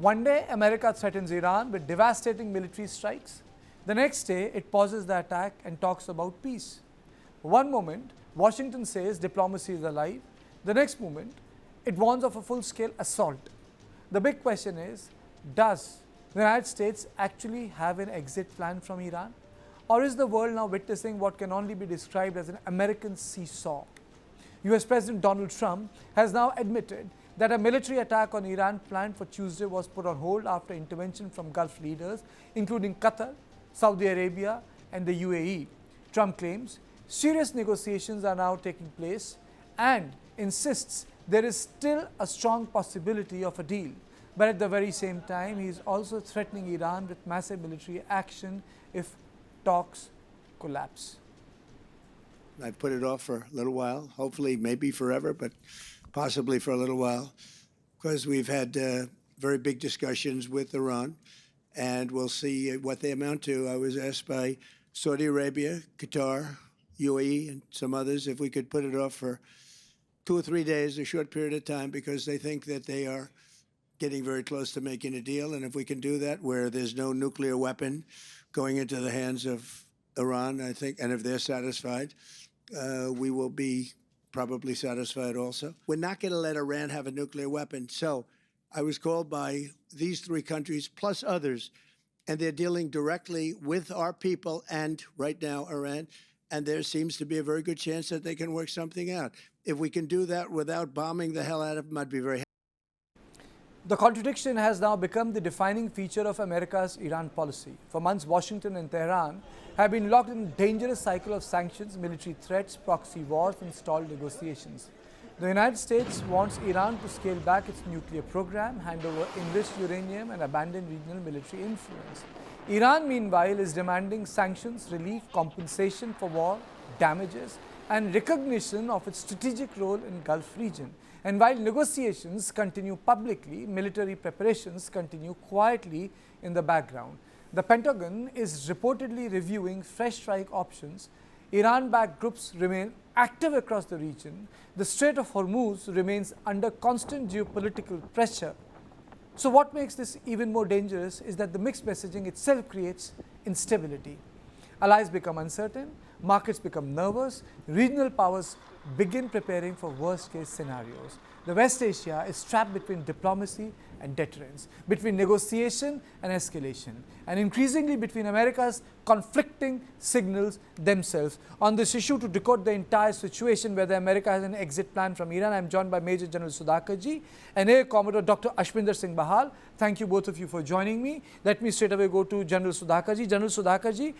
One day, America threatens Iran with devastating military strikes. The next day, it pauses the attack and talks about peace. One moment, Washington says diplomacy is alive. The next moment, it warns of a full-scale assault. The big question is, does the United States actually have an exit plan from Iran? Or is the world now witnessing what can only be described as an American seesaw? US President Donald Trump has now admitted that a military attack on Iran planned for Tuesday was put on hold after intervention from Gulf leaders, including Qatar, Saudi Arabia, and the UAE. Trump claims serious negotiations are now taking place and insists there is still a strong possibility of a deal. But at the very same time, he is also threatening Iran with massive military action if talks collapse. I've put it off for a little while, hopefully maybe forever, but possibly for a little while, because we've had very big discussions with Iran, and we'll see what they amount to. I was asked by Saudi Arabia, Qatar, UAE, and some others if we could put it off for 2 or 3 days, a short period of time, because they think that they are getting very close to making a deal. And if we can do that where there's no nuclear weapon going into the hands of Iran, I think, and if they're satisfied, we will be probably satisfied also. We're not going to let Iran have a nuclear weapon. So I was called by these 3 countries plus others, and they're dealing directly with our people and right now Iran. And there seems to be a very good chance that they can work something out. If we can do that without bombing the hell out of them, I'd be very happy. The contradiction has now become the defining feature of America's Iran policy. For months, Washington and Tehran have been locked in a dangerous cycle of sanctions, military threats, proxy wars, and stalled negotiations. The United States wants Iran to scale back its nuclear program, hand over enriched uranium, and abandon regional military influence. Iran, meanwhile, is demanding sanctions, relief, compensation for war, damages, and recognition of its strategic role in Gulf region. And while negotiations continue publicly, military preparations continue quietly in the background. The Pentagon is reportedly reviewing fresh strike options. Iran-backed groups remain active across the region. The Strait of Hormuz remains under constant geopolitical pressure. So what makes this even more dangerous is that the mixed messaging itself creates instability. Allies become uncertain, markets become nervous, regional powers begin preparing for worst-case scenarios. The West Asia is trapped between diplomacy and deterrence, between negotiation and escalation, and increasingly between America's conflicting signals themselves. On this issue, to decode the entire situation, whether America has an exit plan from Iran, I am joined by Major General Sudhakarji and Air Commodore Dr. Ashwinder Singh Bahal. Thank you both of you for joining me. Let me straight away go to General Sudhakarji. General Sudhakarji,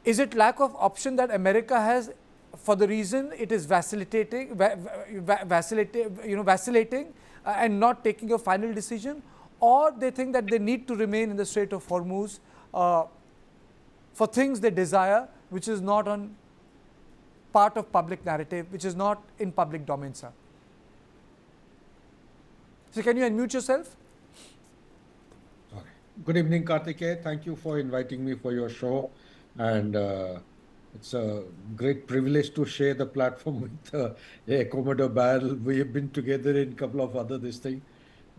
is it lack of option that America has, for the reason it is vacillating and not taking a final decision, or they think that they need to remain in the Strait of Hormuz for things they desire, which is not on part of public narrative, which is not in public domain, sir? So can you unmute yourself? Sorry. Good evening, Karthikeya. Thank you for inviting me for your show. And it's a great privilege to share the platform with Commodore Bahal. We have been together in a couple of other this thing.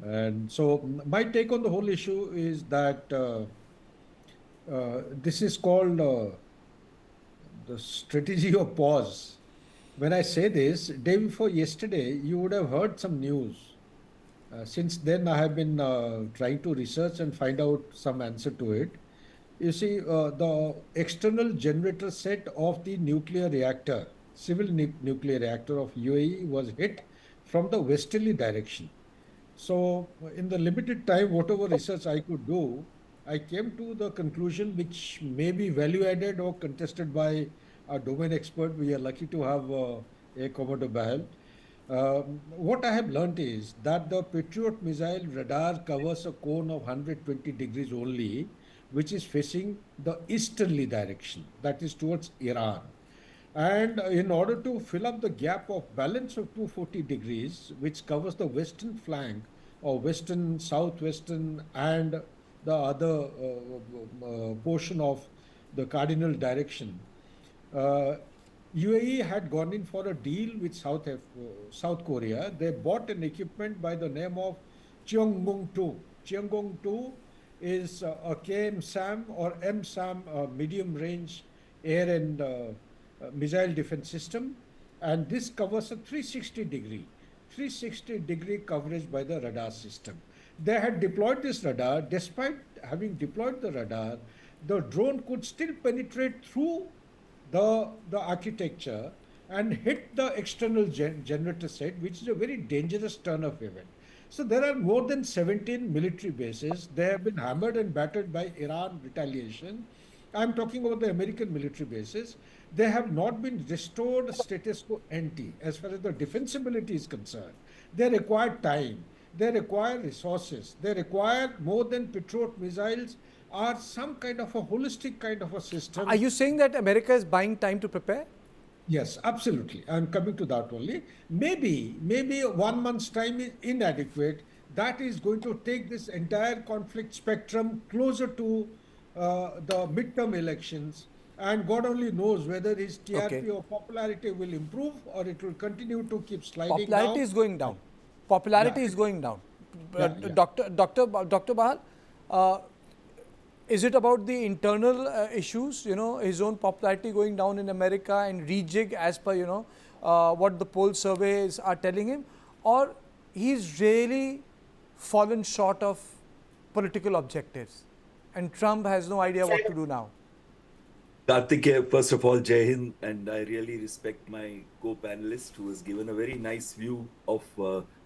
And so my take on the whole issue is that this is called the strategy of pause. When I say this, day before yesterday, you would have heard some news. Since then, I have been trying to research and find out some answer to it. You see, the external generator set of the nuclear reactor, civil nuclear reactor of UAE was hit from the westerly direction. So in the limited time, whatever research I could do, I came to the conclusion, which may be value added or contested by a domain expert. We are lucky to have a Commodore Bahal. What I have learned is that the Patriot missile radar covers a cone of 120 degrees only, which is facing the easterly direction, that is towards Iran. And in order to fill up the gap of balance of 240 degrees, which covers the western flank or western, southwestern, and the other portion of the cardinal direction, UAE had gone in for a deal with South Korea. They bought an equipment by the name of Cheonggung-2. Cheonggung-2 is a KM-SAM or M-SAM medium-range air and missile defense system, and this covers a 360 degree coverage by the radar system. They had deployed this radar. Despite having deployed the radar, the drone could still penetrate through the architecture and hit the external generator set, which is a very dangerous turn of event. So there are more than 17 military bases. They have been hammered and battered by Iran retaliation. I'm talking about the American military bases. They have not been restored status quo ante as far as the defensibility is concerned. They require time. They require resources. They require more than Patriot missiles or some kind of a holistic kind of a system. Are you saying that America is buying time to prepare? Yes, absolutely. I'm coming to that only. Maybe 1 month's time is inadequate. That is going to take this entire conflict spectrum closer to the midterm elections. And God only knows whether his TRP or popularity will improve or it will continue to keep sliding Popularity down. is going down. Popularity is going down. Dr. Bahal, is it about the internal issues, his own popularity going down in America and rejig as per, what the poll surveys are telling him? Or he's really fallen short of political objectives and Trump has no idea what to do now? Karthik, first of all, Jai Hind, and I really respect my co-panelist who has given a very nice view of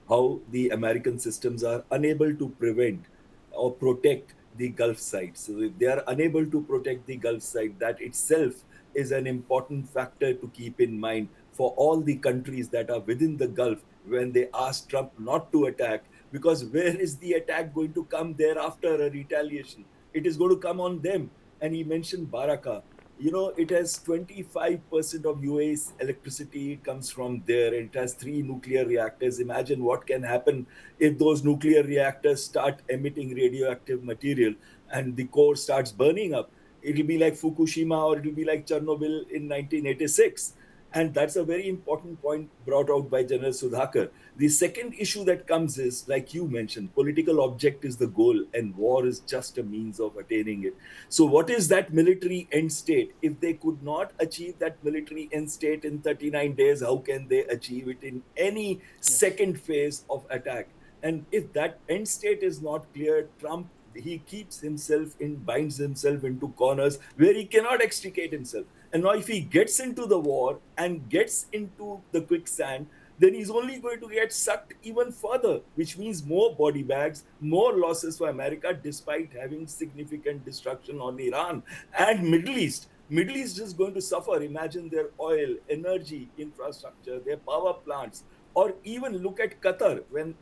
how the American systems are unable to prevent or protect the Gulf side. So if they are unable to protect the Gulf side, that itself is an important factor to keep in mind for all the countries that are within the Gulf when they ask Trump not to attack, because where is the attack going to come thereafter, a retaliation? It is going to come on them. And he mentioned Baraka. It has 25% of UAE's electricity comes from there. It has 3 nuclear reactors. Imagine what can happen if those nuclear reactors start emitting radioactive material and the core starts burning up. It'll be like Fukushima or it'll be like Chernobyl in 1986. And that's a very important point brought out by General Sudhakar. The second issue that comes is, like you mentioned, political object is the goal and war is just a means of attaining it. So what is that military end state? If they could not achieve that military end state in 39 days, how can they achieve it in any second phase of attack? And if that end state is not clear, Trump, he keeps himself binds himself into corners where he cannot extricate himself. And now if he gets into the war and gets into the quicksand, then he's only going to get sucked even further, which means more body bags, more losses for America, despite having significant destruction on Iran and Middle East. Middle East is going to suffer. Imagine their oil, energy, infrastructure, their power plants, or even look at Qatar when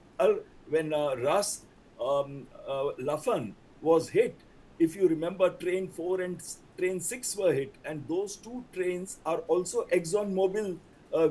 Ras Lafan was hit. If you remember, train 4 and train 6 were hit, and those 2 trains are also ExxonMobil,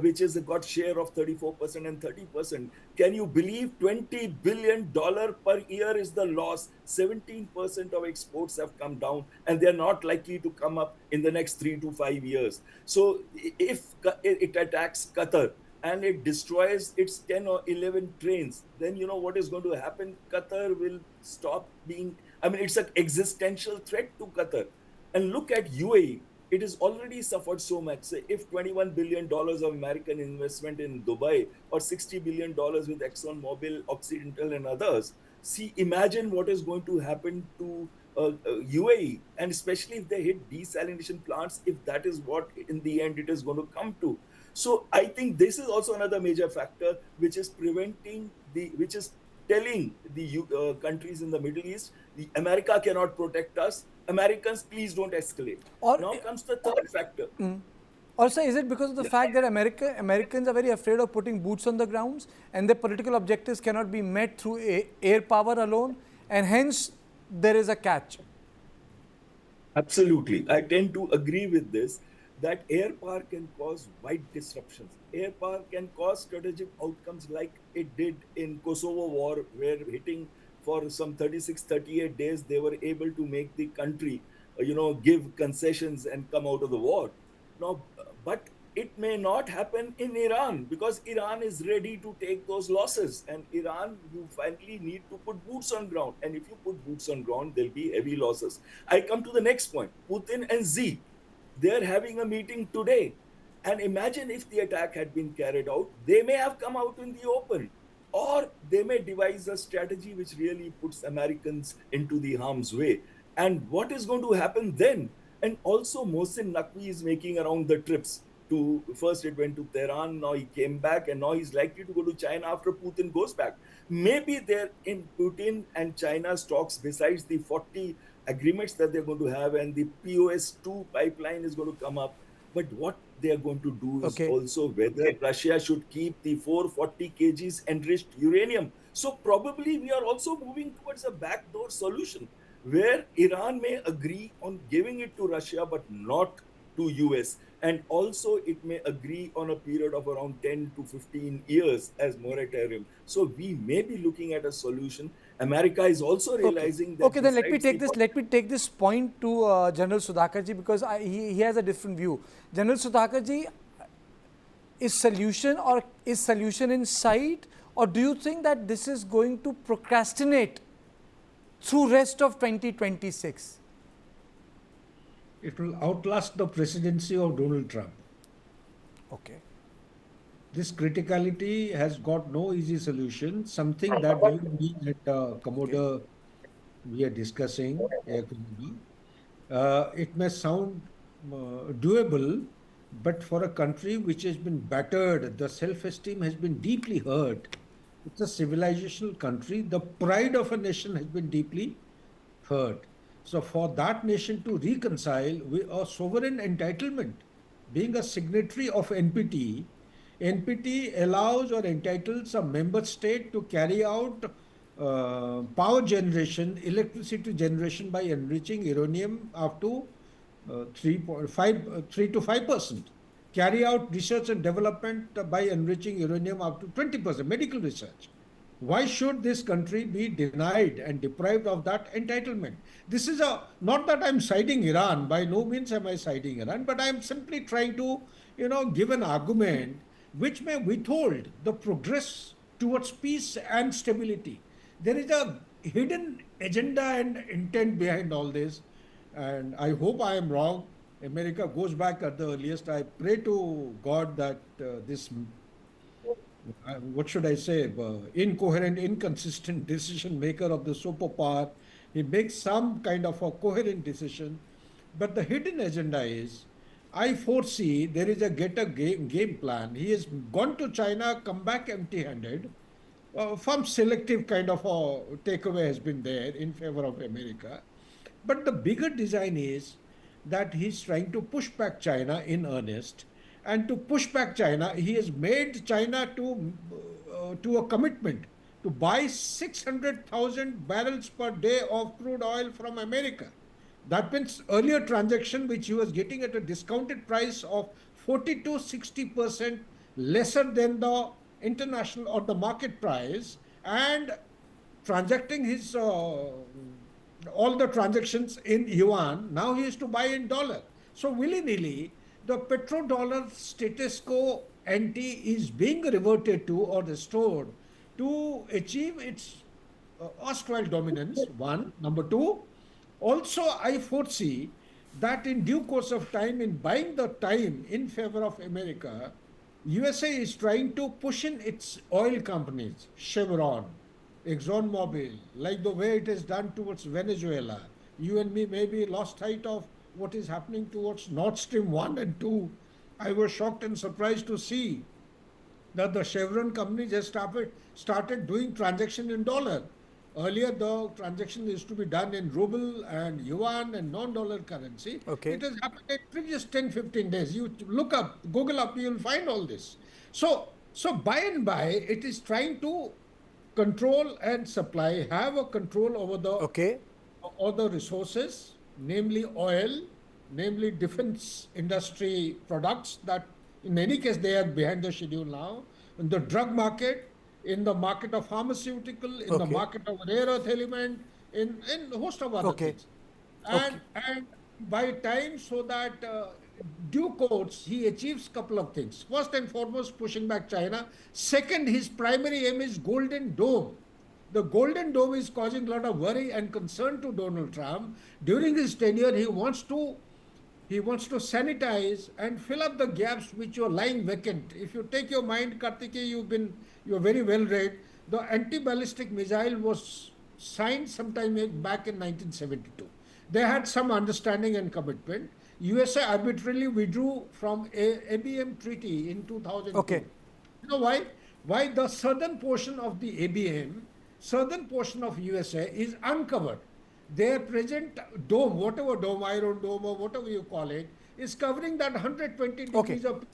which has got share of 34% and 30%. Can you believe $20 billion per year is the loss? 17% of exports have come down, and they're not likely to come up in the next 3 to 5 years. So if it attacks Qatar, and it destroys its 10 or 11 trains, then you know what is going to happen? Qatar will stop being, it's an existential threat to Qatar. And look at UAE. It has already suffered so much. So if $21 billion of American investment in Dubai or $60 billion with ExxonMobil, Occidental and others, imagine what is going to happen to UAE, and especially if they hit desalination plants, if that is what in the end it is going to come to. So I think this is also another major factor which is telling the countries in the Middle East, America cannot protect us. Americans, please don't escalate. Now comes the third factor. Also, is it because of the fact that Americans are very afraid of putting boots on the grounds and their political objectives cannot be met through air power alone, and hence there is a catch? Absolutely. I tend to agree with this, that air power can cause wide disruptions. Air power can cause strategic outcomes like it did in Kosovo war, where hitting for some 36, 38 days, they were able to make the country, give concessions and come out of the war. Now, but it may not happen in Iran because Iran is ready to take those losses. And Iran, you finally need to put boots on ground. And if you put boots on ground, there'll be heavy losses. I come to the next point. Putin and Xi, they're having a meeting today. And imagine if the attack had been carried out, they may have come out in the open. Or they may devise a strategy which really puts Americans into the harm's way. And what is going to happen then? And also, Mohsin Naqvi is making around the trips. To first, it went to Tehran, now he came back, and now he's likely to go to China after Putin goes back. Maybe there in Putin and China's talks, besides the 40 agreements that they're going to have, and the POS2 pipeline is going to come up. But what they are going to do is Okay. also whether Russia should keep the 440 kgs enriched uranium. So probably we are also moving towards a backdoor solution where Iran may agree on giving it to Russia but not to US. And also it may agree on a period of around 10 to 15 years as moratorium. So we may be looking at a solution. America is also Okay. realizing that Okay, then let me besides take the this. Let me take this point to General Sudhakarji because he has a different view. General Sudhakarji, is solution in sight, or do you think that this is going to procrastinate through rest of 2026? It will outlast the presidency of Donald Trump. Okay. This criticality has got no easy solution. Something that you and me at Commodore we are discussing, Air Commodore. It may sound doable, but for a country which has been battered, the self-esteem has been deeply hurt. It's a civilizational country. The pride of a nation has been deeply hurt. So for that nation to reconcile with a sovereign entitlement, being a signatory of NPT, NPT allows or entitles a member state to carry out power generation, electricity generation by enriching uranium up to 3 to 5%. Carry out research and development by enriching uranium up to 20%, medical research. Why should this country be denied and deprived of that entitlement? This is not that I'm siding Iran, by no means am I siding Iran, but I'm simply trying to, give an argument which may withhold the progress towards peace and stability. There is a hidden agenda and intent behind all this, and I hope I am wrong. America goes back at the earliest. I pray to God that this what should I say, incoherent, inconsistent decision maker of the superpower, he makes some kind of a coherent decision. But the hidden agenda is, I foresee there is a game plan. He has gone to China, come back empty-handed. Some selective kind of a takeaway has been there in favor of America. But the bigger design is that he's trying to push back China in earnest. And to push back China, he has made China to a commitment to buy 600,000 barrels per day of crude oil from America. That means earlier transaction which he was getting at a discounted price of 40 to 60% lesser than the international or the market price, and transacting his all the transactions in yuan. Now he is to buy in dollar. So willy-nilly, the petrodollar status quo ante is being reverted to or restored to achieve its erstwhile dominance, one. Number two, also I foresee that in due course of time, in buying the time in favor of America, USA is trying to push in its oil companies, Chevron, ExxonMobil, like the way it is done towards Venezuela. You and me may be lost sight of what is happening towards Nord Stream 1 and 2. I was shocked and surprised to see that the Chevron companies have started doing transaction in dollar. Earlier, the transaction used to be done in ruble and yuan and non-dollar currency. Okay. It has happened in previous 10, 15 days. You look up, Google up, you'll find all this. So by and by, it is trying to control and supply, have a control over the Okay. other resources, namely oil, namely defense industry products that in any case they are behind the schedule now, in the drug market, in the market of pharmaceutical, in the Okay. market of rare earth element, in a host of other Okay. things. Okay. And by time so that due course, he achieves couple of things. First and foremost, pushing back China. Second, his primary aim is Golden Dome. The Golden Dome is causing a lot of worry and concern to Donald Trump. During his tenure, he wants to sanitize and fill up the gaps which are lying vacant. If you take your mind, Kartike, you're very well read. The anti-ballistic missile was signed sometime back in 1972. They had some understanding and commitment. USA arbitrarily withdrew from ABM treaty in 2002. Okay. You know why? Why the southern portion of the ABM, southern portion of USA is uncovered. Their present dome, whatever dome, Iron Dome or whatever you call it, is covering that 120 degrees of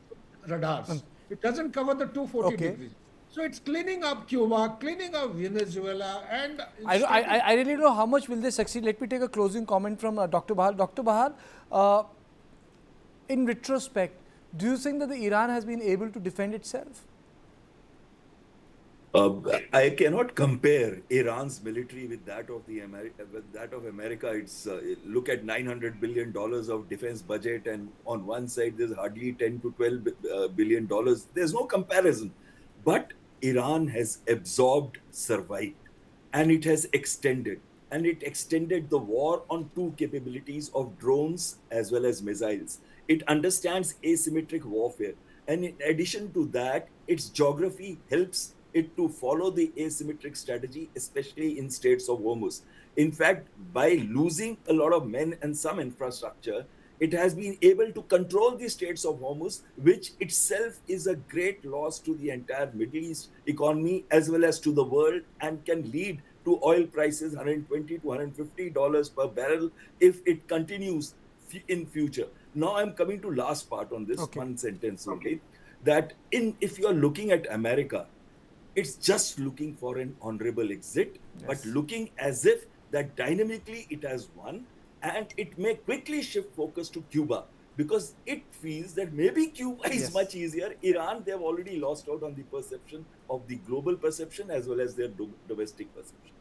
radars. It doesn't cover the 240 Okay. degrees. So it's cleaning up Cuba, cleaning up Venezuela, and I really don't know how much will they succeed. Let me take a closing comment from Dr. Bahar. Dr. Bahar, in retrospect, do you think that the Iran has been able to defend itself? I cannot compare Iran's military with that of America. It's look at $900 billion of defense budget, and on one side there's hardly 10 to 12 billion dollars. There's no comparison. But Iran has absorbed, survived, and it has extended. And it extended the war on two capabilities of drones as well as missiles. It understands asymmetric warfare. And in addition to that, its geography helps it to follow the asymmetric strategy, especially in Straits of Hormuz. In fact, by losing a lot of men and some infrastructure, it has been able to control the Straits of Hormuz, which itself is a great loss to the entire Middle East economy as well as to the world, and can lead to oil prices $120 to $150 per barrel if it continues in future. Now I'm coming to last part on this one sentence only, that if you are looking at America, it's just looking for an honorable exit, but looking as if that dynamically it has won, and it may quickly shift focus to Cuba because it feels that maybe Cuba is much easier. Iran, they've already lost out on the perception of the global perception as well as their domestic perception.